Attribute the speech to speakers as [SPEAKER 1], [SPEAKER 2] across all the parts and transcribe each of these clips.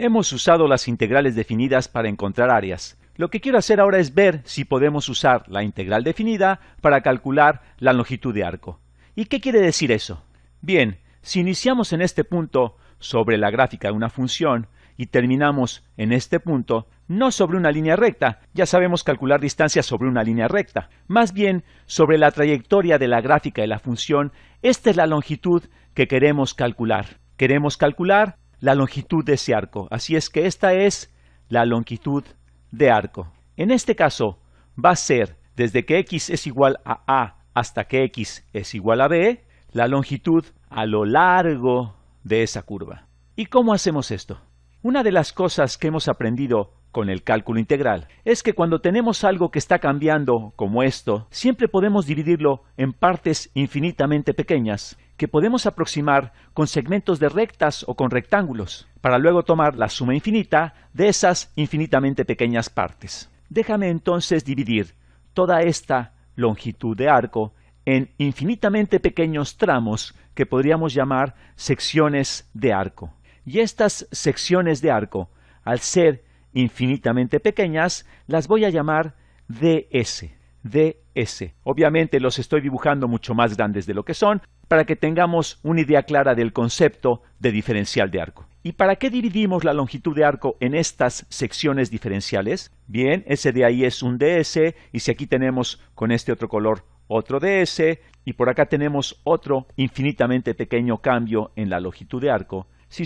[SPEAKER 1] Hemos usado las integrales definidas para encontrar áreas. Lo que quiero hacer ahora es ver si podemos usar la integral definida para calcular la longitud de arco. ¿Y qué quiere decir eso? Bien, si iniciamos en este punto sobre la gráfica de una función y terminamos en este punto, no sobre una línea recta, ya sabemos calcular distancias sobre una línea recta, más bien sobre la trayectoria de la gráfica de la función, esta es la longitud que queremos calcular. Queremos calcular la longitud de ese arco, así es que esta es la longitud de arco. En este caso va a ser desde que x es igual a a hasta que x es igual a b, la longitud a lo largo de esa curva. ¿Y cómo hacemos esto? Una de las cosas que hemos aprendido con el cálculo integral es que cuando tenemos algo que está cambiando como esto, siempre podemos dividirlo en partes infinitamente pequeñas que podemos aproximar con segmentos de rectas o con rectángulos, para luego tomar la suma infinita de esas infinitamente pequeñas partes. Déjame entonces dividir toda esta longitud de arco en infinitamente pequeños tramos que podríamos llamar secciones de arco. Y estas secciones de arco, al ser infinitamente pequeñas, las voy a llamar ds. ds. Obviamente los estoy dibujando mucho más grandes de lo que son, para que tengamos una idea clara del concepto de diferencial de arco. ¿Y para qué dividimos la longitud de arco en estas secciones diferenciales? Bien, ese de ahí es un ds, y si aquí tenemos con este otro color otro ds, y por acá tenemos otro infinitamente pequeño cambio en la longitud de arco, si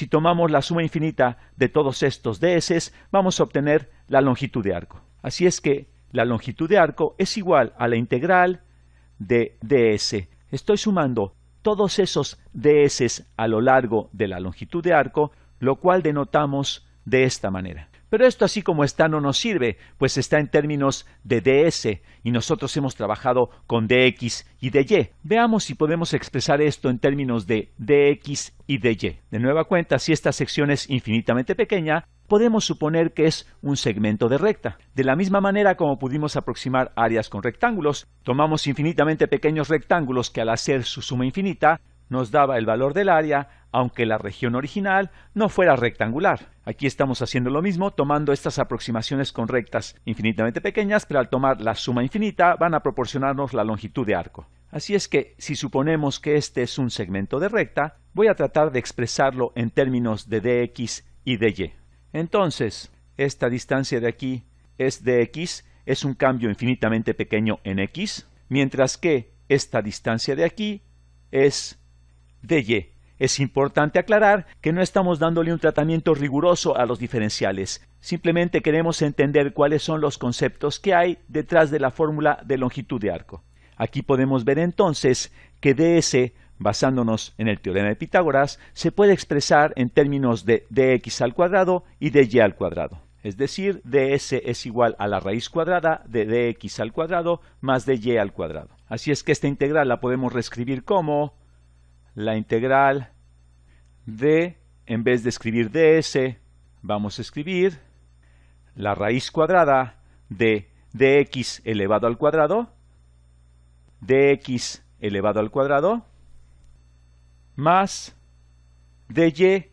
[SPEAKER 1] tomamos la suma infinita de todos estos ds, vamos a obtener la longitud de arco. Así es que la longitud de arco es igual a la integral de ds. Estoy sumando todos esos ds a lo largo de la longitud de arco, lo cual denotamos de esta manera. Pero esto así como está no nos sirve, pues está en términos de ds y nosotros hemos trabajado con dx y dy. Veamos si podemos expresar esto en términos de dx y dy. De nueva cuenta, si esta sección es infinitamente pequeña, podemos suponer que es un segmento de recta. De la misma manera como pudimos aproximar áreas con rectángulos, tomamos infinitamente pequeños rectángulos que al hacer su suma infinita nos daba el valor del área, aunque la región original no fuera rectangular. Aquí estamos haciendo lo mismo, tomando estas aproximaciones con rectas infinitamente pequeñas, pero al tomar la suma infinita van a proporcionarnos la longitud de arco. Así es que, si suponemos que este es un segmento de recta, voy a tratar de expresarlo en términos de dx y dy. Entonces, esta distancia de aquí es dx, es un cambio infinitamente pequeño en x, mientras que esta distancia de aquí es dy. Es importante aclarar que no estamos dándole un tratamiento riguroso a los diferenciales. Simplemente queremos entender cuáles son los conceptos que hay detrás de la fórmula de longitud de arco. Aquí podemos ver entonces que ds, basándonos en el teorema de Pitágoras, se puede expresar en términos de dx al cuadrado y de y al cuadrado. Es decir, ds es igual a la raíz cuadrada de dx al cuadrado más de y al cuadrado. Así es que esta integral la podemos reescribir como la integral de, en vez de escribir ds, vamos a escribir la raíz cuadrada de dx elevado al cuadrado, dx elevado al cuadrado, más dy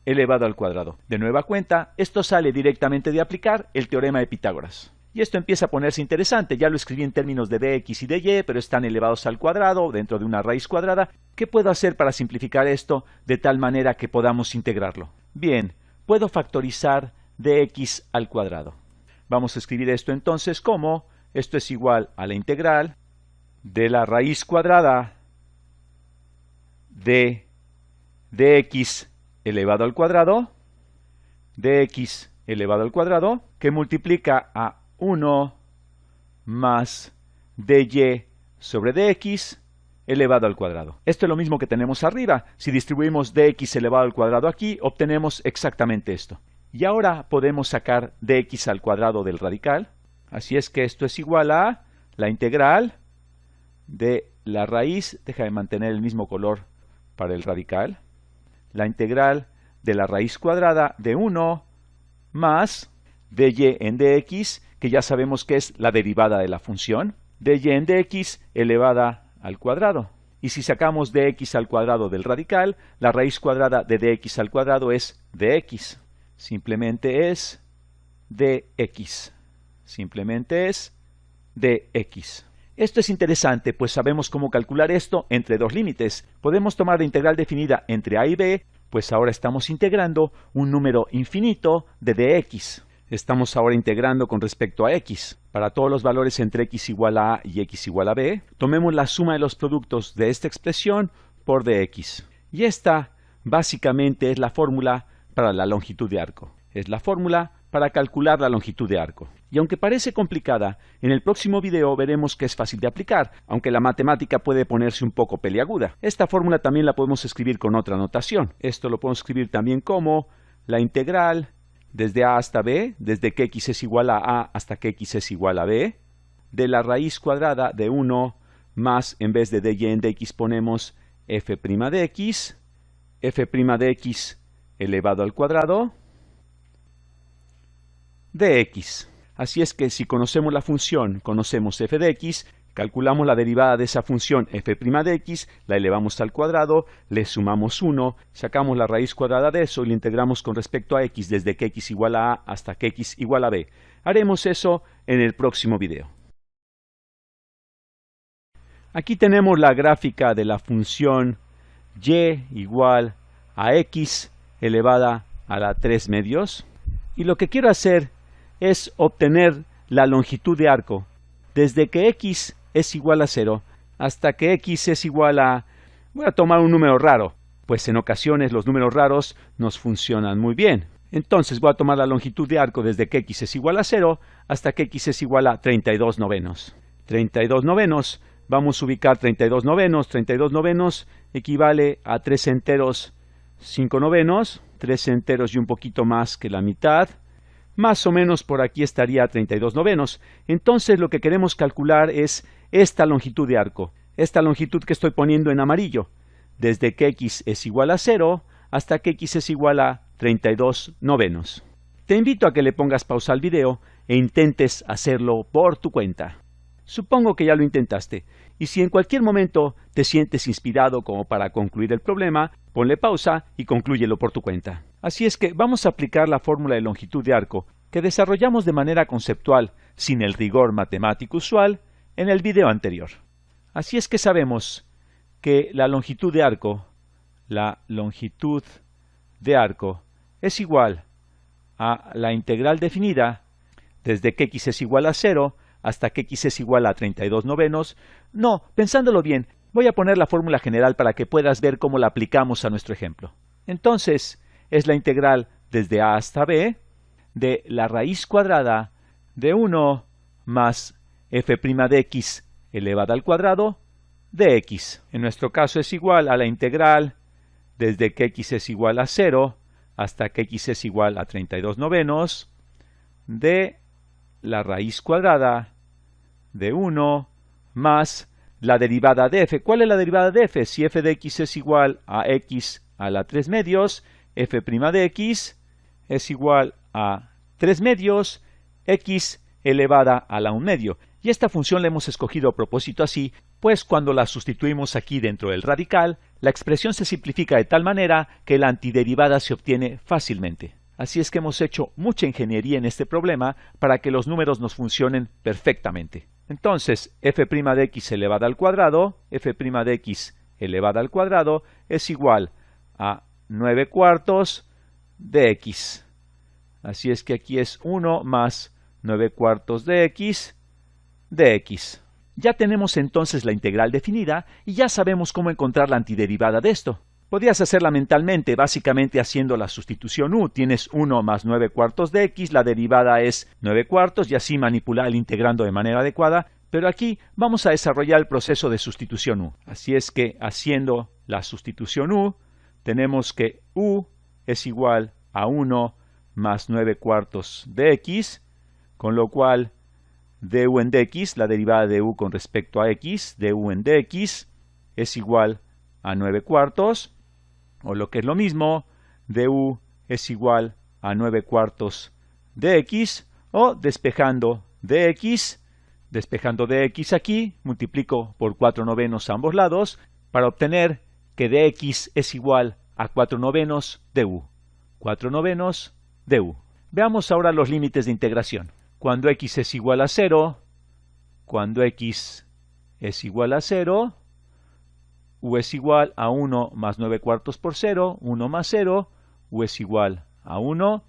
[SPEAKER 1] elevado al cuadrado. De nueva cuenta, esto sale directamente de aplicar el teorema de Pitágoras. Y esto empieza a ponerse interesante. Ya lo escribí en términos de dx y de y, pero están elevados al cuadrado dentro de una raíz cuadrada. ¿Qué puedo hacer para simplificar esto de tal manera que podamos integrarlo? Bien, puedo factorizar dx al cuadrado. Vamos a escribir esto entonces como esto es igual a la integral de la raíz cuadrada de dx elevado al cuadrado, dx elevado al cuadrado, que multiplica a 1 más dy sobre dx elevado al cuadrado. Esto es lo mismo que tenemos arriba. Si distribuimos dx elevado al cuadrado aquí, obtenemos exactamente esto. Y ahora podemos sacar dx al cuadrado del radical. Así es que esto es igual a la integral de la raíz, déjame mantener el mismo color para el radical, la integral de la raíz cuadrada de 1 más dy en dx, que ya sabemos que es la derivada de la función, dy en dx elevada al cuadrado. y si sacamos dx al cuadrado del radical, la raíz cuadrada de dx al cuadrado es dx. Simplemente es dx. Simplemente es dx. Esto es interesante, pues sabemos cómo calcular esto entre dos límites. Podemos tomar la integral definida entre a y b, pues ahora estamos integrando un número infinito de dx. Estamos ahora integrando con respecto a x. Para todos los valores entre x igual a a y x igual a b, tomemos la suma de los productos de esta expresión por dx. Y esta básicamente es la fórmula para la longitud de arco. Es la fórmula para calcular la longitud de arco. Y aunque parece complicada, en el próximo video veremos que es fácil de aplicar, aunque la matemática puede ponerse un poco peliaguda. Esta fórmula también la podemos escribir con otra notación. Esto lo podemos escribir también como la integral desde a hasta b, desde que x es igual a hasta que x es igual a b, de la raíz cuadrada de 1 más, en vez de dy en dx ponemos f' de x, f' de x elevado al cuadrado, de x. Así es que si conocemos la función, conocemos f de x, calculamos la derivada de esa función f' de x, la elevamos al cuadrado, le sumamos 1, sacamos la raíz cuadrada de eso y lo integramos con respecto a x desde que x igual a hasta que x igual a b. Haremos eso en el próximo video. Aquí tenemos la gráfica de la función y igual a x elevada a la 3 medios. Y lo que quiero hacer es obtener la longitud de arco desde que x es igual a 0 hasta que x es igual a... Voy a tomar un número raro, pues en ocasiones los números raros nos funcionan muy bien. Entonces voy a tomar la longitud de arco desde que x es igual a 0 hasta que x es igual a 32 novenos. 32 novenos, vamos a ubicar 32 novenos. 32 novenos equivale a 3 enteros 5 novenos, 3 enteros y un poquito más que la mitad. Más o menos por aquí estaría 32 novenos. Entonces lo que queremos calcular es esta longitud de arco. Esta longitud que estoy poniendo en amarillo. Desde que x es igual a 0 hasta que x es igual a 32 novenos. Te invito a que le pongas pausa al video e intentes hacerlo por tu cuenta. Supongo que ya lo intentaste. Y si en cualquier momento te sientes inspirado como para concluir el problema, ponle pausa y conclúyelo por tu cuenta. Así es que vamos a aplicar la fórmula de longitud de arco que desarrollamos de manera conceptual, sin el rigor matemático usual, en el video anterior. Así es que sabemos que la longitud de arco es igual a la integral definida desde que x es igual a 0 hasta que x es igual a 32 novenos. No, pensándolo bien, voy a poner la fórmula general para que puedas ver cómo la aplicamos a nuestro ejemplo. Entonces, es la integral desde a hasta b de la raíz cuadrada de 1 más f' de x elevada al cuadrado de x. En nuestro caso es igual a la integral desde que x es igual a 0 hasta que x es igual a 32 novenos de la raíz cuadrada de 1 más la derivada de f. ¿Cuál es la derivada de f? Si f de x es igual a x a la 3 medios, f' de x es igual a 3 medios x elevada a la 1 medio. Y esta función la hemos escogido a propósito así, pues cuando la sustituimos aquí dentro del radical, la expresión se simplifica de tal manera que la antiderivada se obtiene fácilmente. Así es que hemos hecho mucha ingeniería en este problema para que los números nos funcionen perfectamente. Entonces, f' de x elevada al cuadrado, f' de x elevada al cuadrado es igual a 9 cuartos de x. Así es que aquí es 1 más 9 cuartos de x. Ya tenemos entonces la integral definida y ya sabemos cómo encontrar la antiderivada de esto. Podrías hacerla mentalmente, básicamente haciendo la sustitución u. Tienes 1 más 9 cuartos de x, la derivada es 9 cuartos y así manipular el integrando de manera adecuada. Pero aquí vamos a desarrollar el proceso de sustitución u. Así es que haciendo la sustitución u, tenemos que u es igual a 1 más 9 cuartos de x, con lo cual du en dx, la derivada de u con respecto a x, du en dx, es igual a 9 cuartos, o lo que es lo mismo, du es igual a 9 cuartos de x, o despejando dx aquí, multiplico por 4 novenos a ambos lados, para obtener que dx es igual a 4/9 de u. 4/9 de u. Veamos ahora los límites de integración. Cuando x es igual a 0, cuando x es igual a 0, u es igual a 1 más 9/4 por 0, 1 más 0, u es igual a 1.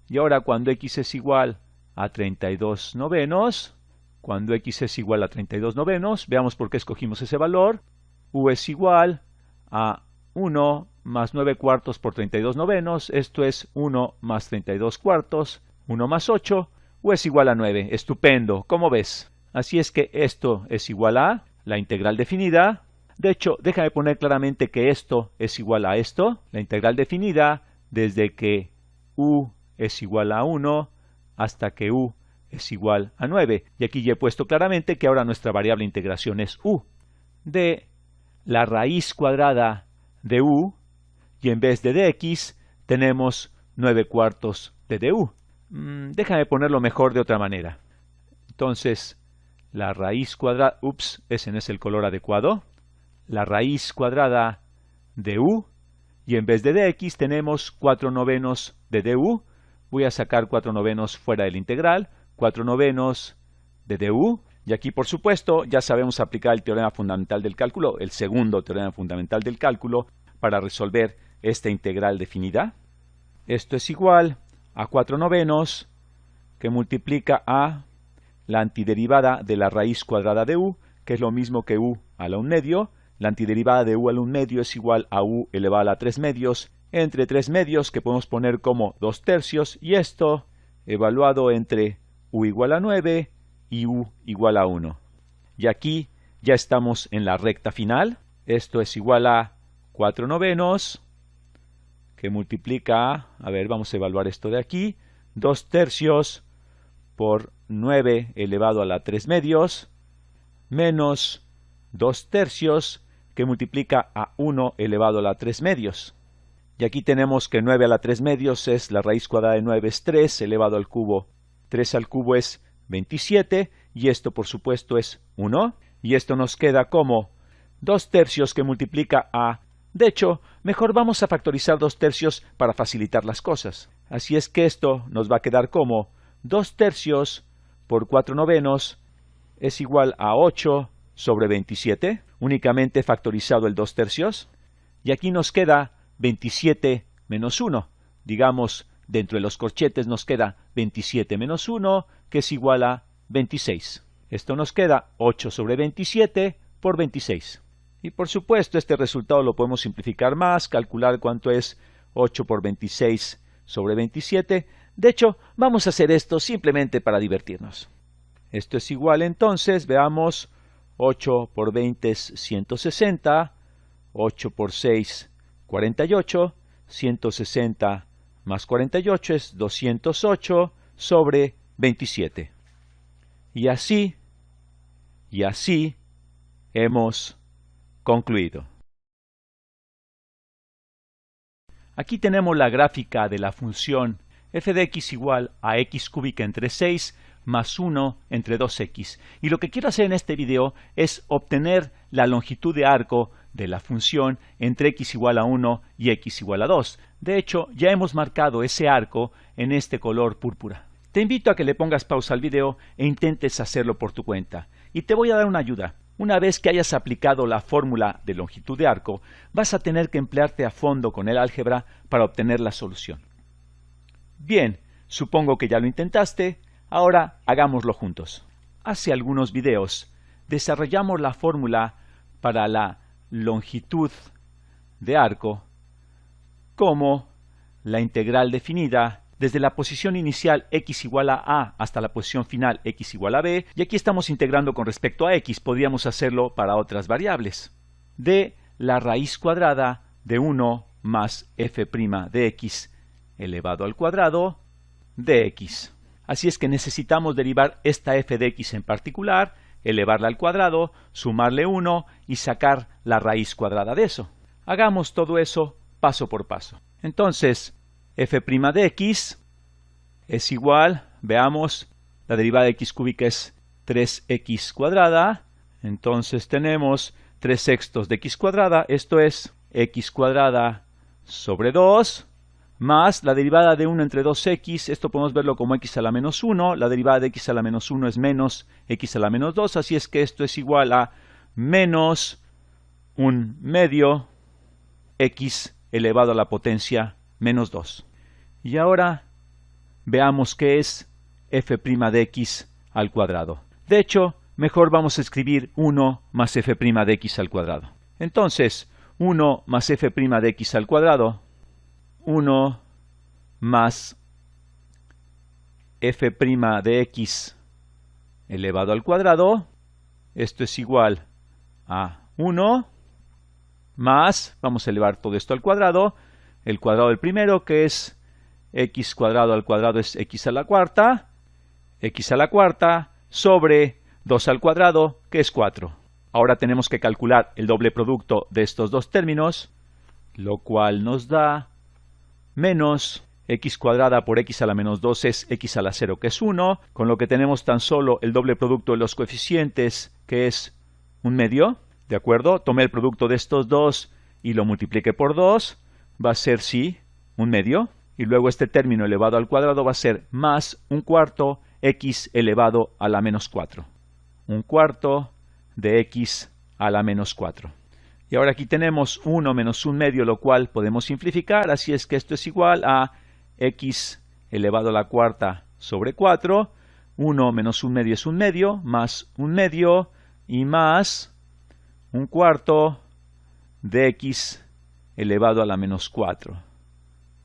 [SPEAKER 1] Y ahora cuando x es igual a 32/9, cuando x es igual a 32/9, veamos por qué escogimos ese valor, u es igual a 1 más 9/4 por 32/9, esto es 1 más 32/4, 1 más 8, u es igual a 9. Estupendo, ¿cómo ves? Así es que esto es igual a la integral definida. De hecho, déjame poner claramente que esto es igual a esto, la integral definida desde que u es igual a 1 hasta que u es igual a 9. Y aquí ya he puesto claramente que ahora nuestra variable de integración es u. De la raíz cuadrada de u, y en vez de dx tenemos 9/4 de du. Déjame ponerlo mejor de otra manera. Entonces, la raíz cuadrada, ese no es el color adecuado, la raíz cuadrada de u, y en vez de dx tenemos 4/9 de du. Voy a sacar 4/9 fuera de la integral, 4/9 de du. Y aquí, por supuesto, ya sabemos aplicar el teorema fundamental del cálculo, el segundo teorema fundamental del cálculo, para resolver esta integral definida. Esto es igual a 4/9 que multiplica a la antiderivada de la raíz cuadrada de u, que es lo mismo que u a la 1/2. La antiderivada de u a la 1/2 es igual a u elevado a la 3/2, entre 3/2 que podemos poner como 2/3, y esto evaluado entre u igual a 9 y u igual a 1. Y aquí ya estamos en la recta final. Esto es igual a 4/9 que multiplica a ver, vamos a evaluar esto de aquí, 2/3 por 9 elevado a la 3/2 menos 2/3 que multiplica a 1 elevado a la 3/2. Y aquí tenemos que 9 a la 3/2 es la raíz cuadrada de 9 es 3 elevado al cubo. 3 al cubo es 27 y esto por supuesto es 1. Y esto nos queda como 2/3 que multiplica a... De hecho, mejor vamos a factorizar 2/3 para facilitar las cosas. Así es que esto nos va a quedar como 2/3 por 4/9 es igual a 8 sobre 27, únicamente factorizado el 2/3. Y aquí nos queda 27 menos 1. Digamos, dentro de los corchetes nos queda 27 menos 1, que es igual a 26. Esto nos queda 8 sobre 27 por 26. Y por supuesto este resultado lo podemos simplificar más, calcular cuánto es 8 por 26 sobre 27. De hecho, vamos a hacer esto simplemente para divertirnos. Esto es igual entonces, veamos, 8 por 20 es 160, 8 por 6, 48, 160 más 48 es 208 sobre 27. Y así hemos concluido. Aquí tenemos la gráfica de la función f de x igual a x cúbica entre 6 más 1 entre 2x. Y lo que quiero hacer en este video es obtener la longitud de arco de la función entre x igual a 1 y x igual a 2. De hecho, ya hemos marcado ese arco en este color púrpura. Te invito a que le pongas pausa al video e intentes hacerlo por tu cuenta. Y te voy a dar una ayuda. Una vez que hayas aplicado la fórmula de longitud de arco, vas a tener que emplearte a fondo con el álgebra para obtener la solución. Bien, supongo que ya lo intentaste, ahora hagámoslo juntos. Hace algunos videos desarrollamos la fórmula para la longitud de arco como la integral definida desde la posición inicial x igual a a hasta la posición final x igual a b, y aquí estamos integrando con respecto a x, podríamos hacerlo para otras variables, de la raíz cuadrada de 1 más f' de x elevado al cuadrado de x. Así es que necesitamos derivar esta f de x en particular, elevarla al cuadrado, sumarle 1 y sacar la raíz cuadrada de eso. Hagamos todo eso paso por paso. Entonces, f' de x es igual, veamos, la derivada de x cúbica es 3x cuadrada, entonces tenemos 3/6 de x cuadrada, esto es x cuadrada sobre 2, más la derivada de 1 entre 2x, esto podemos verlo como x a la menos 1, la derivada de x a la menos 1 es menos x a la menos 2, así es que esto es igual a menos 1/2 x elevado a la potencia menos 2. Y ahora veamos qué es f' de x al cuadrado. De hecho, mejor vamos a escribir 1 más f' de x al cuadrado. Entonces, 1 más f' de x al cuadrado, 1 más f' de x elevado al cuadrado, esto es igual a 1 más, vamos a elevar todo esto al cuadrado, el cuadrado del primero, que es x cuadrado al cuadrado es x a la cuarta sobre 2 al cuadrado, que es 4. Ahora tenemos que calcular el doble producto de estos dos términos, lo cual nos da menos x cuadrada por x a la menos 2 es x a la 0, que es 1, con lo que tenemos tan solo el doble producto de los coeficientes, que es 1/2, ¿de acuerdo? Tomé el producto de estos dos y lo multipliqué por 2, va a ser, sí, 1/2, y luego este término elevado al cuadrado va a ser más 1/4 x elevado a la menos 4. 1/4 de x a la menos 4. Y ahora aquí tenemos 1 menos 1/2, lo cual podemos simplificar, así es que esto es igual a x elevado a la cuarta sobre 4, 1 menos 1/2 es 1/2, más 1/2 y más 1/4 de x elevado a la menos 4.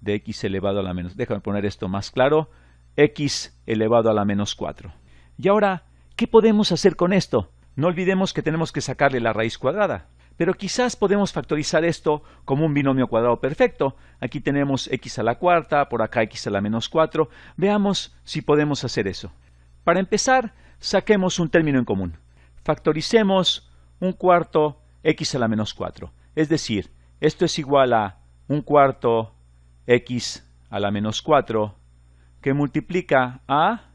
[SPEAKER 1] De x elevado a la menos, déjame poner esto más claro, x elevado a la menos 4. Y ahora, ¿qué podemos hacer con esto? No olvidemos que tenemos que sacarle la raíz cuadrada. Pero quizás podemos factorizar esto como un binomio cuadrado perfecto. Aquí tenemos x a la cuarta, por acá x a la menos 4. Veamos si podemos hacer eso. Para empezar, saquemos un término en común. Factoricemos 1/4 x a la menos 4. Es decir, esto es igual a 1/4 x a la menos 4, que multiplica a,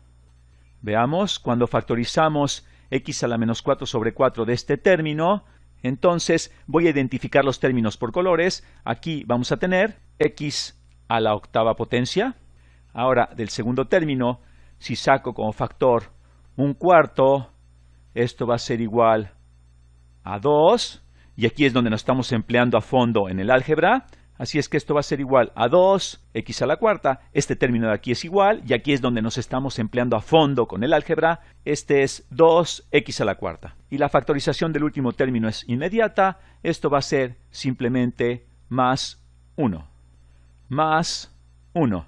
[SPEAKER 1] veamos, cuando factorizamos x a la menos 4 sobre 4 de este término, entonces voy a identificar los términos por colores. Aquí vamos a tener x a la octava potencia. Ahora, del segundo término, si saco como factor 1/4, esto va a ser igual a 2, y aquí es donde nos estamos empleando a fondo en el álgebra. Así es que esto va a ser igual a 2 x a la cuarta, este término de aquí es igual, y aquí es donde nos estamos empleando a fondo con el álgebra, este es 2 x a la cuarta. Y la factorización del último término es inmediata, esto va a ser simplemente más 1. Más 1.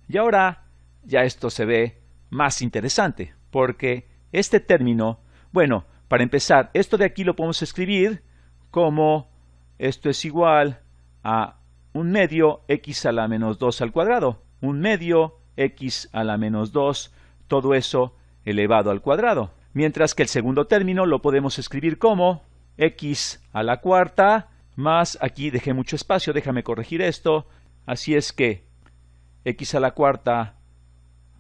[SPEAKER 1] Y ahora ya esto se ve más interesante, porque este término, bueno, para empezar, esto de aquí lo podemos escribir como esto es igual a 1/2 x a la menos 2 al cuadrado. 1/2 x a la menos 2, todo eso elevado al cuadrado. Mientras que el segundo término lo podemos escribir como x a la cuarta más, aquí dejé mucho espacio, déjame corregir esto. Así es que x a la cuarta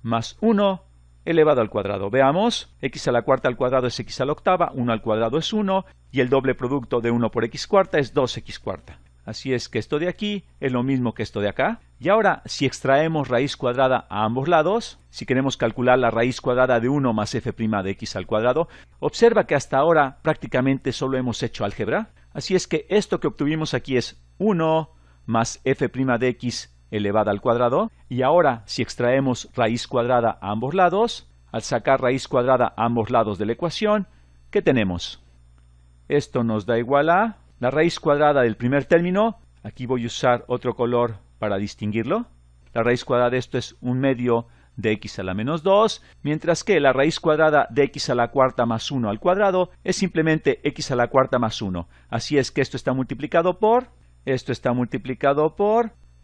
[SPEAKER 1] más 1 elevado al cuadrado. Veamos, x a la cuarta al cuadrado es x a la octava, 1 al cuadrado es 1, y el doble producto de 1 por x cuarta es 2x cuarta. Así es que esto de aquí es lo mismo que esto de acá. Y ahora, si extraemos raíz cuadrada a ambos lados, si queremos calcular la raíz cuadrada de 1 más f' de x al cuadrado, observa que hasta ahora prácticamente solo hemos hecho álgebra. Así es que esto que obtuvimos aquí es 1 más f' de x elevada al cuadrado. Y ahora, si extraemos raíz cuadrada a ambos lados, al sacar raíz cuadrada a ambos lados de la ecuación, ¿qué tenemos? Esto nos da igual a la raíz cuadrada del primer término. Aquí voy a usar otro color para distinguirlo. La raíz cuadrada de esto es 1/2 de x a la menos 2, mientras que la raíz cuadrada de x a la cuarta más 1 al cuadrado es simplemente x a la cuarta más 1. Así es que esto está multiplicado por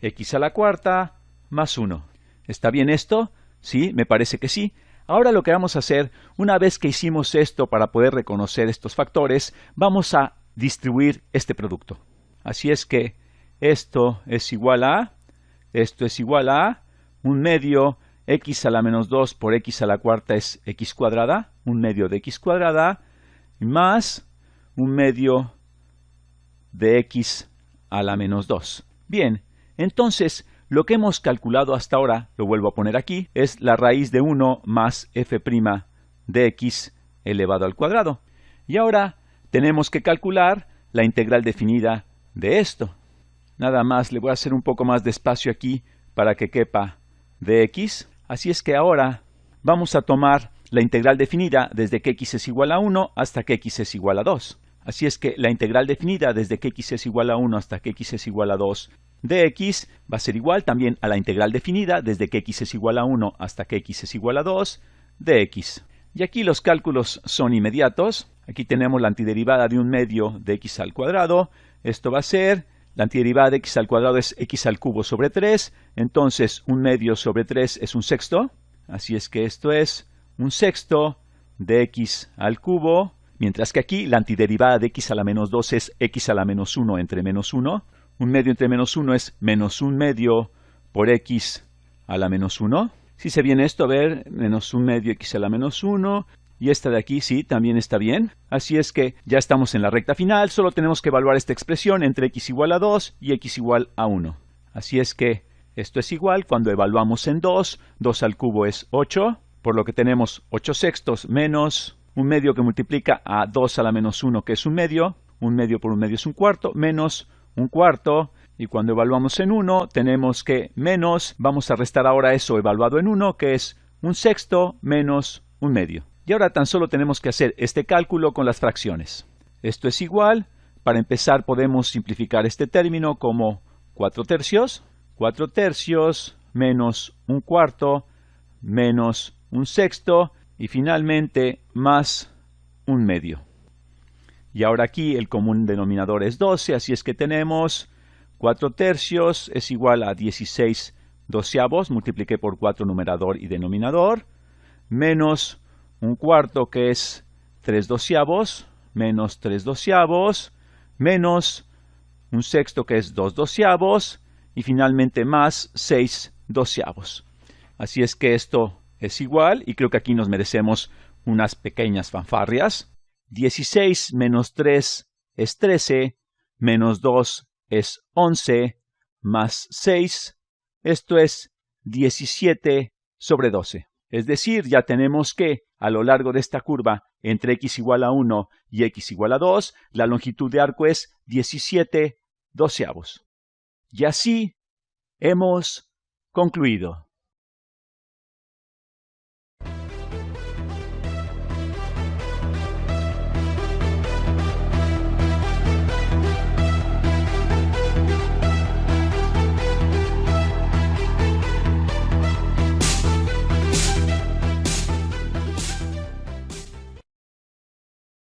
[SPEAKER 1] x a la cuarta más 1. ¿Está bien esto? Sí, me parece que sí. Ahora lo que vamos a hacer, una vez que hicimos esto para poder reconocer estos factores, vamos a distribuir este producto. Así es que esto es igual a 1/2 x a la menos 2 por x a la cuarta es x cuadrada, 1/2 de x cuadrada, más 1 medio de x a la menos 2. Bien, entonces lo que hemos calculado hasta ahora, lo vuelvo a poner aquí, es la raíz de 1 más f' de x elevado al cuadrado. Y ahora tenemos que calcular la integral definida de esto. Nada más le voy a hacer un poco más de espacio aquí para que quepa de x. Así es que ahora vamos a tomar la integral definida desde que x es igual a 1 hasta que x es igual a 2. Así es que la integral definida desde que x es igual a 1 hasta que x es igual a 2 de x va a ser igual también a la integral definida desde que x es igual a 1 hasta que x es igual a 2 de x. Y aquí los cálculos son inmediatos. Aquí tenemos la antiderivada de 1 medio de x al cuadrado. Esto va a ser, la antiderivada de x al cuadrado es x al cubo sobre 3. Entonces 1 medio sobre 3 es 1 sexto. Así es que esto es 1 sexto de x al cubo. Mientras que aquí la antiderivada de x a la menos 2 es x a la menos 1 entre menos 1. 1 medio entre menos 1 es menos 1 medio por x a la menos 1. Si se viene esto, a ver, menos 1 medio x a la menos 1. Y esta de aquí, sí, también está bien. Así es que ya estamos en la recta final. Solo tenemos que evaluar esta expresión entre x igual a 2 y x igual a 1. Así es que esto es igual cuando evaluamos en 2. 2 al cubo es 8. Por lo que tenemos 8 sextos menos 1 medio que multiplica a 2 a la menos 1, que es 1 medio. 1 medio por 1 medio es 1 cuarto, menos 1 cuarto. Y cuando evaluamos en 1, tenemos que menos, vamos a restar ahora eso evaluado en 1, que es 1 sexto menos 1 medio. Y ahora tan solo tenemos que hacer este cálculo con las fracciones. Esto es igual, para empezar podemos simplificar este término como 4 tercios. 4 tercios menos 1 cuarto menos 1 sexto y finalmente más 1 medio. Y ahora aquí el común denominador es 12, así es que tenemos 4 tercios es igual a 16 doceavos, multipliqué por 4 numerador y denominador, menos 1 cuarto que es 3 doceavos, menos 3 doceavos, menos 1 sexto que es 2 doceavos, y finalmente más 6 doceavos. Así es que esto es igual, y creo que aquí nos merecemos unas pequeñas fanfarrias. 16 menos 3 es 13, menos 2 es 11, más 6, esto es 17 sobre 12. Es decir, ya tenemos que a lo largo de esta curva entre x igual a 1 y x igual a 2, la longitud de arco es 17 doceavos. Y así hemos concluido.